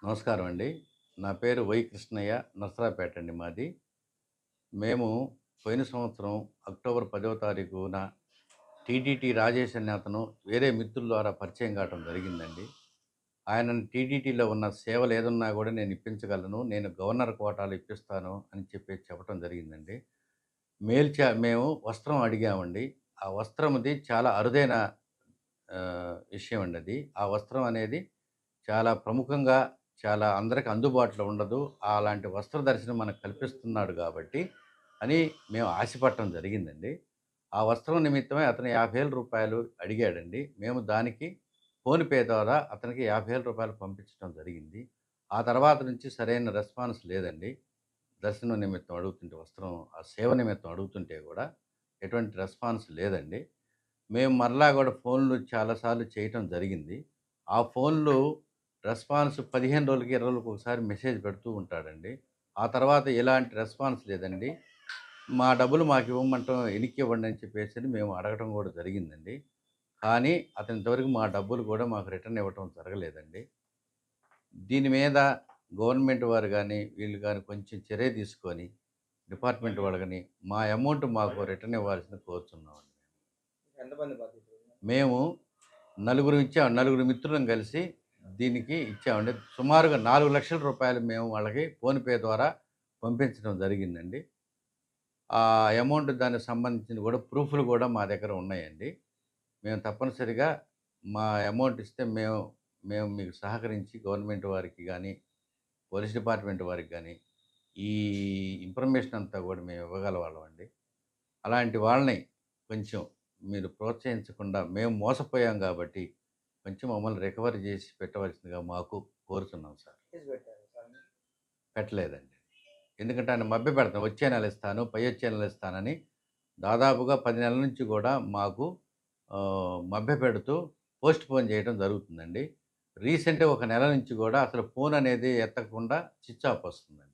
నమస్కారం అండి. నా పేరు వై. కృష్ణయ్య. నర్సరావుపేట అండి మాది. మేము పోయిన సంవత్సరం అక్టోబర్ 10వ తారీఖున టీటీటీ రాజేష్ అనే అతను వేరే మిత్రుల ద్వారా పరిచయం కావటం జరిగిందండి. ఆయనను టీటీటీలో ఉన్న సేవలు ఏదున్నా కూడా నేను ఇప్పించగలను. నేను గవర్నర్ కోటాలో ఇప్పిస్తాను అని చెప్పటం జరిగిందండి. మేము వస్త్రం అడిగామండి. ఆ వస్త్రంది చాలా అరుదైన విషయం అండి అది. ఆ వస్త్రం అనేది చాలా ప్రముఖంగా, చాలా అందరికి అందుబాటులో ఉండదు. అలాంటి వస్త్ర దర్శనం మనకు కల్పిస్తున్నాడు కాబట్టి అని మేము ఆశపడటం జరిగిందండి. ఆ వస్త్రం నిమిత్తమై అతను రూ. 50,000 అడిగాడండి. మేము దానికి ఫోన్‌పే ద్వారా అతనికి రూ. 50,000 పంపించడం జరిగింది. ఆ తర్వాత నుంచి సరైన రెస్పాన్స్ లేదండి. దర్శనం నిమిత్తం అడుగుతుంటే వస్త్రం ఆ సేవ నిమిత్తం అడుగుతుంటే కూడా ఎటువంటి రెస్పాన్స్ లేదండి. మేము మరలా కూడా ఫోన్‌లు చాలా సార్లు చేయటం జరిగింది. ఆ ఫోన్‌లు రెస్పాన్స్ 15 రోజులకి, 20 రోజులకి ఒకసారి మెసేజ్ పెడుతూ ఉంటాడండి. ఆ తర్వాత ఎలాంటి రెస్పాన్స్ లేదండి. మా డబ్బులు మాకివ్వమంటం ఎనిక్కివ్వండి అని చెప్పేసని మేము అడగటం కూడా జరిగిందండి. కానీ అతను ఇంతవరకు మా డబ్బులు కూడా మాకు రిటర్న్ ఇవ్వటం జరగలేదండి. దీని మీద గవర్నమెంట్ వారు గానీ, వీళ్ళు గానీ కొంచెం చర్య తీసుకొని, డిపార్ట్‌మెంట్ వాళ్ళు గానీ, మా అమౌంట్ మాకు రిటర్న్ ఇవ్వాల్సింది కోరుతున్నామండి. ఎంతమంది బాధితులు? మేము నలుగురు మిత్రులం కలిసి దీనికి ఇచ్చామండి. సుమారుగా రూ. 4,00,000 మేము వాళ్ళకి ఫోన్‌పే ద్వారా పంపించడం జరిగిందండి. ఆ అమౌంట్ దానికి సంబంధించిన కూడా ప్రూఫ్‌లు కూడా మా దగ్గర ఉన్నాయండి. మేము తప్పనిసరిగా మా అమౌంట్ ఇస్తే మేము మేము మీకు సహకరించి గవర్నమెంట్ వారికి గానీ, పోలీస్ డిపార్ట్మెంట్ వారికి గానీ, ఈ ఇన్ఫర్మేషన్ అంతా కూడా మేము ఇవ్వగలవాళ్ళమండి. అలాంటి వాళ్ళని కొంచెం మీరు ప్రోత్సహించకుండా మేము మోసపోయాం కాబట్టి కొంచెం మమ్మల్ని రికవరీ చేసి పెట్టవలసిందిగా మాకు కోరుతున్నాం సార్. కేస్ పెట్టారా సార్ మీరు? పెట్టలేదండి. ఎందుకంటే ఆయన మభ్యపెడతాను. వచ్చే నెల ఇస్తాను, పై వచ్చే నెల ఇస్తానని దాదాపుగా 10 నెలల నుంచి కూడా మాకు మభ్యపెడుతూ పోస్ట్‌పోన్ చేయడం జరుగుతుందండి. రీసెంట్‌గా ఒక నెల నుంచి కూడా అసలు ఫోన్ అనేది ఎత్తకుండా స్విచ్ ఆఫ్ వస్తుందండి.